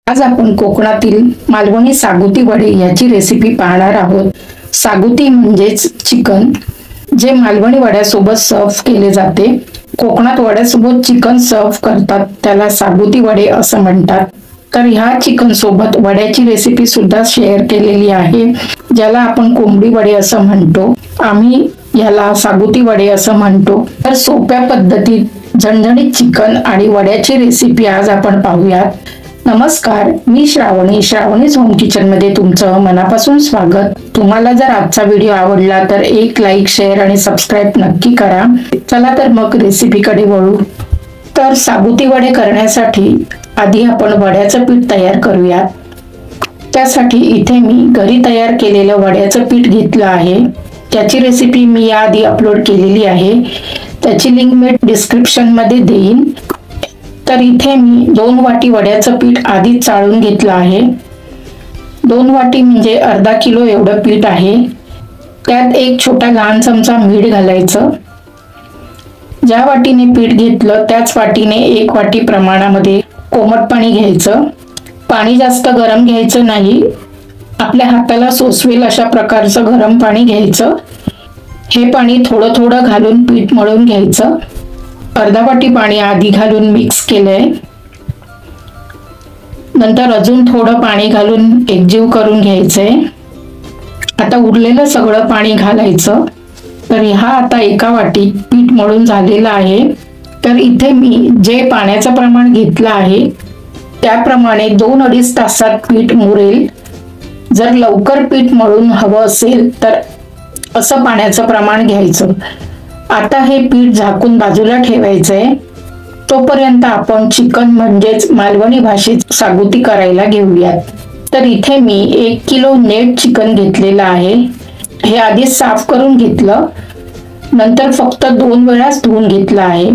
आज आपण कोकणातील मालवणी सागुती वडे याची रेसिपी पाहणार आहोत। सागुती म्हणजेच चिकन, जे मालवणी वड्यासोबत सर्व केले जाते। कोकणात वड्यासोबत चिकन सर्व करतात, त्याला सागुती वडे असं म्हणतात। तर ह्या चिकन सोबत वड्याची रेसिपी सुद्धा शेअर केलेली आहे, ज्याला आपण कोंबडी वडे असं म्हणतो। आम्ही याला सागुती वडे असं म्हणतो। तर सोप्या पद्धतीत झणझणीत चिकन आणि वड्याची रेसिपी आज आपण पाहूयात। नमस्कार, मी श्रावणीज होम किचन मध्ये तुमचं मनापासून स्वागत। तुम्हाला जर आजचा व्हिडिओ आवडला तर एक लाईक, शेअर आणि सबस्क्राईब नक्की करा। चला तर मग रेसिपीकडे वळू। तर सागुती वडे करण्यासाठी आधी आपण वड्याचं पीठ तयार करूया। त्यासाठी इथे मी घरी तयार केलेलं वड्याचं पीठ घेतलं आहे। त्याची रेसिपी मी याआधी अपलोड केलेली आहे, त्याची लिंक मी डिस्क्रिप्शन मध्ये देईन। तर इथे मी 2 वाटी वड्याचं पीठ आधीच चाळून घेतलं आहे। 2 वाटी म्हणजे अर्धा किलो एवढं पीठ आहे। त्यात एक छोटा लहान चमचा मीठ घालायचं। ज्या वाटीने पीठ घेतलं त्याच वाटीने 1 वाटी प्रमाणामध्ये कोमट पाणी घ्यायचं। पाणी जास्त गरम घ्यायचं नाही, आपल्या हाताला सोसवेल अशा प्रकारचं गरम पाणी घ्यायचं। हे पाणी थोडं थोडं घालून पीठ मळून घ्यायचं। अर्धा वाटी पाणी आधी घालून मिक्स केलंय, नंतर अजून थोडं पाणी घालून एकजीव करून घ्यायचंय। आता उरलेलं सगळं पाणी घालायचं। तर हा आता एका वाटीत पीठ मळून झालेलं आहे। तर इथे मी जे पाण्याचं प्रमाण घेतलं आहे त्याप्रमाणे 2-2.5 तासात पीठ मुरेल। जर लवकर पीठ मळून हवं असेल तर असं पाण्याचं प्रमाण घ्यायचं। आता हे पीठ झाकून बाजूला ठेवायचंय। तोपर्यंत आपण चिकन म्हणजेच मालवणी भाषेत सागुती करायला घेऊयात। तर इथे मी 1 किलो नेट चिकन घेतलेलं आहे। हे आधी साफ करून घेतलं, नंतर फक्त 2 वेळाच धुवून घेतलं आहे।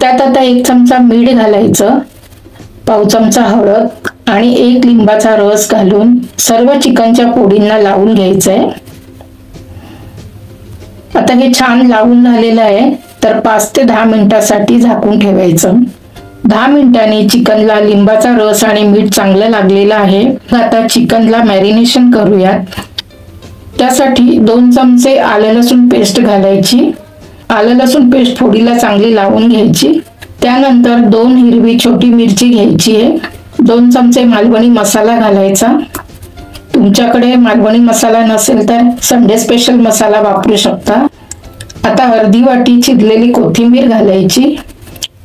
त्यात आता 1 चमचा मीठ घालायचं, पाव चमचा हळद आणि 1 लिंबाचा रस घालून सर्व चिकनच्या फोडींना लावून घ्यायचंय। आता हे छान लावून झालेलं आहे, तर 5 ते 10 मिनिटांसाठी झाकून ठेवायचं। 10 मिनिटांनी चिकनला लिंबाचा रस आणि मीठ चांगलं लागलेलं आहे। आता चिकनला मॅरिनेशन करूयात। त्यासाठी 2 चमचे आलं लसूण पेस्ट घालायची। आलं लसूण पेस्ट फोडीला चांगली लावून घ्यायची। त्यानंतर 2 हिरवी छोटी मिरची घ्यायची आहे। 2 चमचे मालवणी मसाला घालायचा। तुमच्याकडे मालवणी मसाला नसेल तर संडे स्पेशल मसाला वापरू शकता। आता अर्धी वाटी चिरलेली कोथिंबीर घालायची।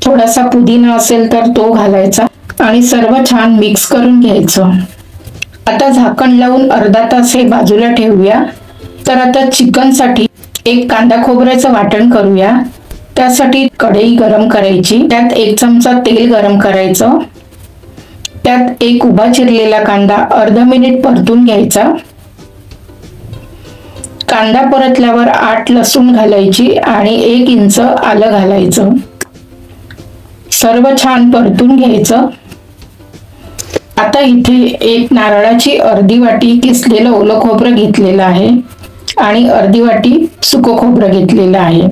थोडासा पुदिना असेल तर तो घालायचा आणि सर्व छान मिक्स करून घ्यायचं। आता झाकण लावून अर्धा तास हे बाजूला ठेवूया। तर आता चिकन साठी एक कांदा खोबऱ्याचं वाटण करूया। त्यासाठी कढई गरम करायची, त्यात 1 चमचा तेल गरम करायचं। त्यात 1 उभा चिरलेला कांदा अर्धा मिनिट परतून घ्यायचा। कांदा परतल्यावर 8 लसूण घालायची आणि 1 इंच आलं घालायचं। सर्व छान परतून घ्यायचं। आता इथे 1 नारळाची अर्धी वाटी किसलेलं ओलं खोबरं घेतलेलं आहे आणि अर्धी वाटी सुकं खोबरं घेतलेलं आहे।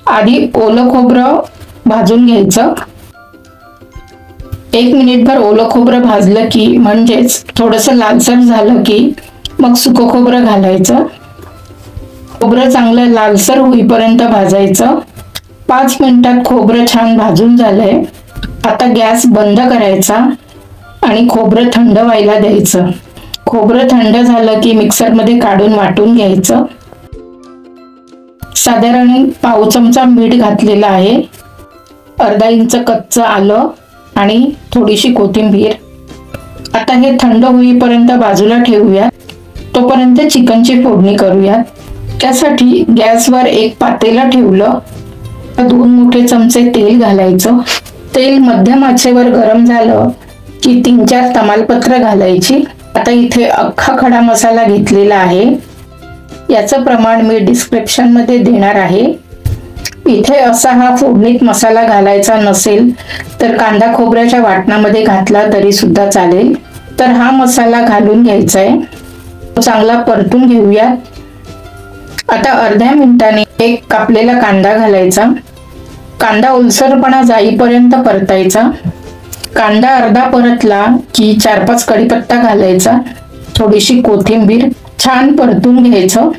आधी ओलं खोबरं भाजून घ्यायचं। 1 मिनिटभर ओलं खोबरं भाजलं की म्हणजेच थोडंसं लालसर झालं की मग सुकं खोबरं घालायचं। खोबरं चांगलं लालसर होईपर्यंत भाजायचं। 5 मिनिटात खोबरं छान भाजून झालंय। आता गॅस बंद करायचा आणि खोबरं थंड व्हायला द्यायचं। खोबरं थंड झालं की मिक्सरमध्ये काढून वाटून घ्यायचं। साधारण पाव चमचा मीठ घातलेलं आहे, अर्धा इंच कच्चं आलं आणि थोडीशी कोथिंबीर। आता हे थंड होईपर्यंत बाजूला ठेवूया। तोपर्यंत चिकनची फोडणी करूया। त्यासाठी गॅसवर 1 पातेलं ठेवलं, 2 मोठे चमचे तेल घालायचं। तेल मध्यम आचेवर गरम झालं की 3-4 तमालपत्र घालायची। आता इथे अख्खा खडा मसाला घेतलेला आहे, याचं प्रमाण मी डिस्क्रिप्शन मध्ये देणार आहे। इथे असा हा फोडणीत मसाला घालायचा नसेल तर कांदा खोबऱ्याच्या वाटणामध्ये घातला तरी सुद्धा चालेल। तर हा मसाला घालून घ्यायचा आहे, चांगला परतून घेऊया। आता अर्ध्या मिनिटाने 1 कापलेला कांदा घालायचा। कांदा ओलसरपणा जाईपर्यंत परतायचा। कांदा अर्धा परतला की 4-5 कढीपत्ता घालायचा, थोडीशी कोथिंबीर, छान परतून घ्यायचं।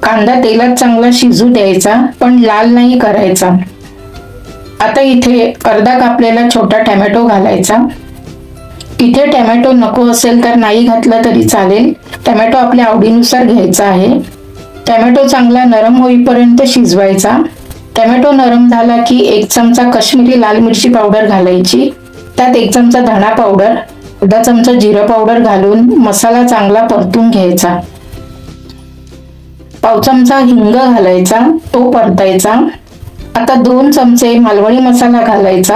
कांदा तेलात चांगला शिजू द्यायचा, पण लाल नाही करायचा। आता इथे अर्धा कापलेला छोटा टोमॅटो घालायचा। इथे टोमॅटो नको असेल तर नाही घातला तरी चालेल, टोमॅटो आपल्या आवडीनुसार घ्यायचा आहे। टोमॅटो चांगला नरम होईपर्यंत शिजवायचा। टोमॅटो नरम झाला की 1 चमचा काश्मीरी लाल मिरची पावडर घालायची, त्यात 1 चमचा धणा पावडर, अर्धा चमचा जिरा पावडर घालून मसाला चांगला परतून घ्यायचा। पाव चमचा हिंग घालायचा, तो परतायचा। आता 2 चमचे मालवणी मसाला घालायचा।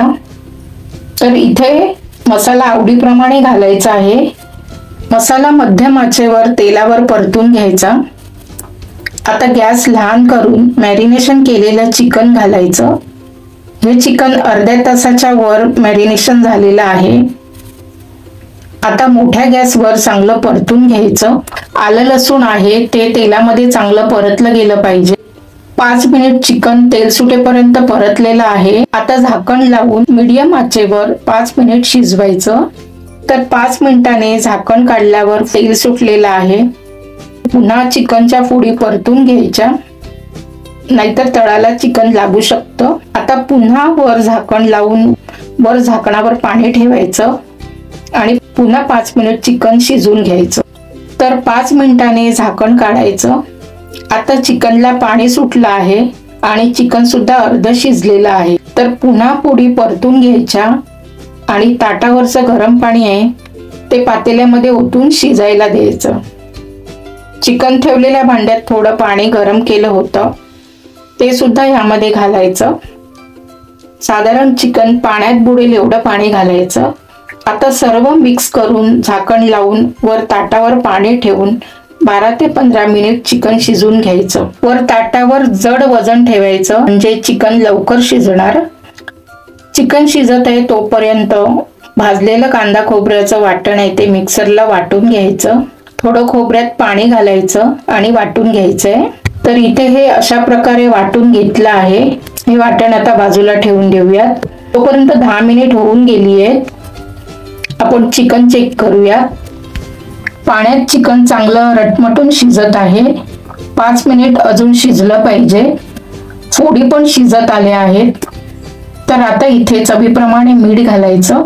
तर इथे मसाला आवडीप्रमाणे घालायचा आहे। मसाला मध्यम आचेवर तेलावर परतून घ्यायचा। आता गॅस लहान करून मॅरिनेशन केलेलं चिकन घालायचं। हे चिकन अर्ध्या तासाच्या वर मॅरिनेशन झालेलं आहे। आता मोठ्या गॅसवर चांगलं परतून घ्यायचं। आलं लसूण आहे ते तेलामध्ये चांगलं परतलं गेलं पाहिजे। 5 मिनिट चिकन तेल सुटेपर्यंत परतलेलं आहे। आता झाकण लावून मीडियम आचेवर 5 मिनिट शिजवायचं। तर 5 मिनिटांनी झाकण काढल्यावर तेल सुटलेलं आहे। पुन्हा चिकनच्या फोडी परतून घ्यायच्या, नाहीतर तळाला चिकन लागू शकतं। आता पुन्हा वर झाकण लावून वर झाकणावर पाणी ठेवायचं आणि पुन्हा 5 मिनिट चिकन शिजवून घ्यायचं। तर 5 मिनिटांनी झाकण काढायचं। आता चिकनला पाणी सुटलं आहे आणि चिकन सुद्धा अर्ध शिजलेलं आहे। तर पुन्हा फोडी परतून घ्यायच्या आणि ताटावरचं गरम पाणी आहे ते पातेल्यामध्ये ओतून शिजायला द्यायचं। चिकन ठेवलेल्या भांड्यात थोडं पाणी गरम केलं होतं, ते सुद्धा ह्यामध्ये घालायचं। साधारण चिकन पाण्यात बुडेल एवढं पाणी घालायचं। आता सर्व मिक्स करून झाकण लावून वर ताटावर पाणी ठेवून 12 ते 15 मिनिट चिकन शिजवून घ्यायचं। वर ताटावर जड वजन ठेवायचं, म्हणजे चिकन लवकर शिजणार। चिकन शिजत आहे तोपर्यंत भाजलेलं कांदा खोबऱ्याचं वाटण आहे ते मिक्सरला वाटून घ्यायचं। थोडं खोबऱ्यात पाणी घालायचं आणि वाटून घ्यायचंय। तर इथे हे अशा प्रकारे वाटून घेतलं आहे। हे वाटण आता बाजूला ठेवून देऊयात। तोपर्यंत 10 मिनिट होऊन गेली आहेत। आपण चिकन चेक करूया। पाण्यात चिकन चांगलं रटमटून शिजत आहे। 5 मिनिट अजून शिजलं पाहिजे। फोडी पण शिजत आल्या आहेत। तर आता इथे चवीप्रमाणे मीठ घालायचं।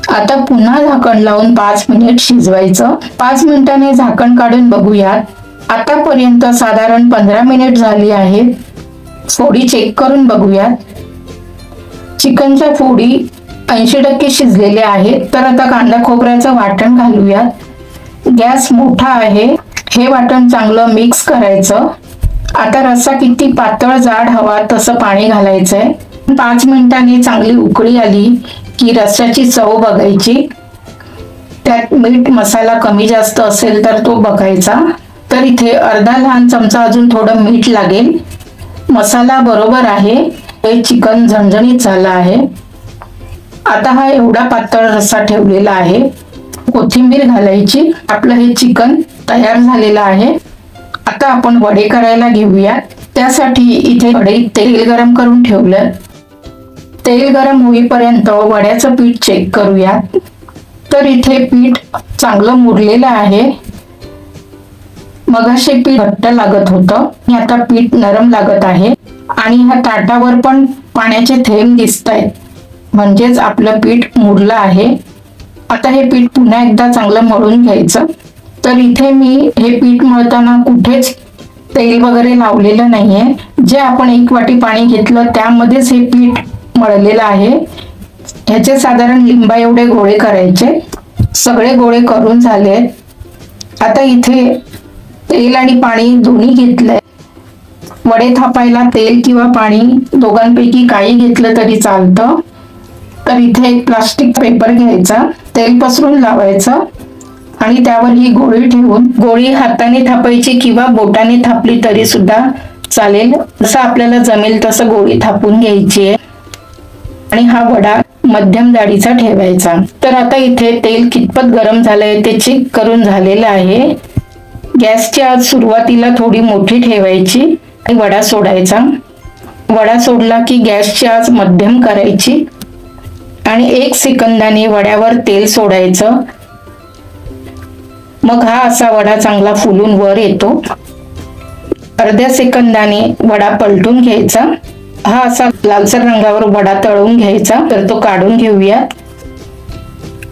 आता पुन्हा झाकण लावून 5 मिनिट शिजवायचं। 5 मिनिटांनी झाकण काढून बघूयात। आतापर्यंत साधारण 15 मिनिट झाली आहेत। फोडी चेक करून बघूयात। चिकनच्या फोडी 80% शिजलेल्या आहेत। तर आता कांदा खोबऱ्याचं वाटण घालूयात। गॅस मोठा आहे। हे वाटण चांगलं मिक्स करायचं। आता रस्सा किती पातळ जाड हवा तसं पाणी घालायचंय। 5 मिनिटांनी चांगली उकळी आली की रस्स्याची चव बघायची। त्यात मीठ मसाला कमी जास्त असेल तर तो बघायचा। तर इथे अर्धा लहान चमचा अजून थोडं मीठ लागेल। मसाला बरोबर आहे। हे चिकन झणझणीत झालं आहे। आता हा एवढा पातळ रस्सा ठेवलेला आहे। कोथिंबीर घालायची। आपलं हे चिकन तयार झालेलं आहे। आता आपण वडे करायला घेऊया। त्यासाठी इथे कढईत तेल गरम करून ठेवलं। तेल गरम होईपर्यंत वड्याचं पीठ चेक करूया। तर इथे पीठ चांगलं मुरलेलं आहे। मगाशी पीठ घट्ट लागत होतं, आता पीठ नरम लागत आहे आणि ह्या ताटावर पण पाण्याचे थेंब दिसतायत, म्हणजेच आपलं पीठ मुरलं आहे। आता हे पीठ पुन्हा एकदा चांगलं मळून घ्यायचं। तर इथे मी हे पीठ मळताना कुठेच तेल वगैरे लावलेलं नाहीये। जे आपण 1 वाटी पाणी घेतलं त्यामध्येच हे पीठ मळलेलं आहे। ह्याचे साधारण लिंबा एवढे गोळे करायचे। सगळे गोळे करून झालेत। आता इथे तेल आणि पाणी दोन्ही घेतलंय। वडे थापायला तेल किंवा पाणी दोघांपैकी काही घेतलं तरी चालतं। तर इथे एक प्लास्टिक पेपर घ्यायचा, तेल पसरून लावायचं आणि त्यावर ही गोळी ठेवून गोळी हाताने थापायची किंवा बोटाने थापली तरी सुद्धा चालेल। जसं आपल्याला जमेल तसं गोळी थापून घ्यायची आहे आणि हा वडा मध्यम जाडीचा ठेवायचा। तर आता इथे तेल कितपत गरम झालंय ते चेक करून झालेलं आहे। गॅसची आच सुरुवातीला थोडी मोठी ठेवायची आणि वडा सोडायचा। वडा सोडला की गॅसची आच मध्यम करायची आणि 1 सेकंदाने वड्यावर तेल सोडायचं। मग हा असा वडा चांगला फुलून वर येतो। अर्ध्या सेकंदाने वडा पलटून घ्यायचा। हा असा लालसर रंगावर वडा तळून घ्यायचा। तर तो काढून घेऊया।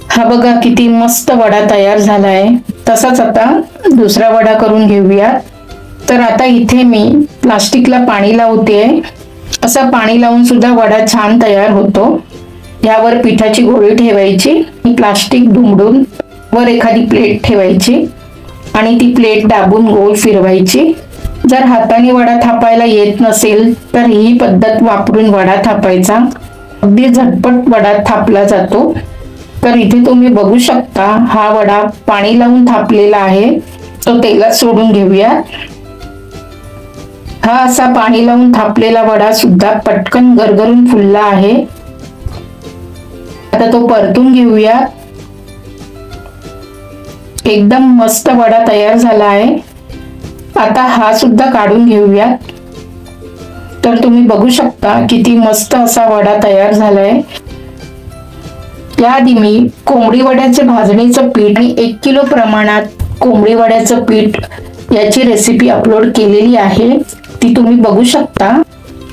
हा बघा किती मस्त वडा तयार झालाय। तसाच आता दुसरा वडा करून घेऊया। तर आता इथे मी प्लास्टिकला पाणी लावते। असं पाणी लावून सुद्धा वडा छान तयार होतो। यावर पिठाची गोळी ठेवायची, प्लास्टिक दुमडून वर एखादी प्लेट ठेवायची आणि ती प्लेट दाबून गोल फिरवायची। जर हाताने वडा थापायला येत नसेल तर ही पद्धत वापरून वडा थापायचा। अगदी झटपट वडा थापला जातो। तर इथे तुम्ही बघू शकता हा वडा पाणी लावून थापलेला आहे, तो तेलात सोडून घेऊया। हा असा पाणी लावून थापलेला वडा सुद्धा पटकन गरगरून फुलला आहे। आता तो परतून घेऊया। एकदम मस्त वडा तयार झाला आहे। आता हा सुद्धा काढून घेऊया। तर तुम्ही बघू शकता किती मस्त असा वडा तयार झालाय। याआधी मी कोंबडी वड्याचे भाजणीचं पीठ आणि 1 किलो प्रमाणात कोंबडी वड्याचं पीठ याची रेसिपी अपलोड केलेली आहे, ती तुम्ही बघू शकता।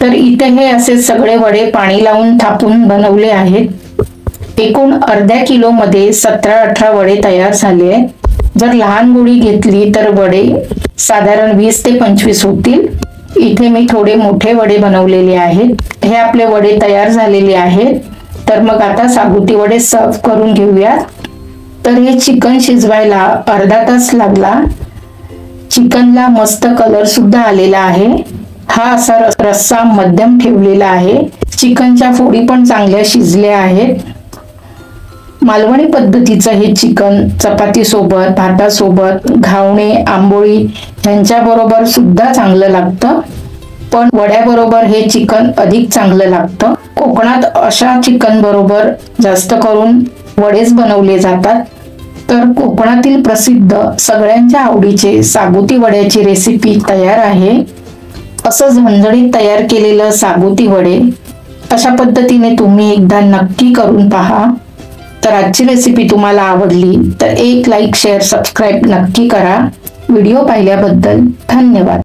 तर इथे हे असे सगळे वडे पाणी लावून थापून बनवले आहेत। एकूण अर्ध्या किलो मध्ये 17-18 वडे तयार झाले आहेत। जर लहान गोळी घेतली तर वडे साधारण 20 ते 25 होतील। इथे मी थोडे मोठे वडे बनवलेले आहेत। हे आपले वडे तयार झालेले आहेत। तर मग आता साबुती वडे सर्व करून घेऊया। तर हे चिकन शिजवायला अर्धा तास लागला। चिकनला मस्त कलर सुद्धा आलेला आहे। हा असा रस्सा मध्यम ठेवलेला आहे। चिकनच्या फोडी पण चांगल्या शिजल्या आहेत। मालवणी पद्धतीचं हे चिकन चपाती सोबत, भातासोबत, घावणे, आंबोळी यांच्या बरोबर सुद्धा चांगलं लागतं। पण वड्याबरोबर हे चिकन अधिक चांगलं लागतं। कोकणात अशा चिकन बरोबर जास्त करून वडेच बनवले जातात। तर कोकणातील प्रसिद्ध सगळ्यांच्या आवडीचे सागुती वड्याची रेसिपी तयार आहे। असं झणझणीत तयार केलेलं सागुती वडे अशा पद्धतीने तुम्ही एकदा नक्की करून पहा। तर आजची रेसिपी तुम्हाला आवडली तर एक लाईक, शेअर, सबस्क्राईब नक्की करा। व्हिडिओ पाहिल्याबद्दल धन्यवाद।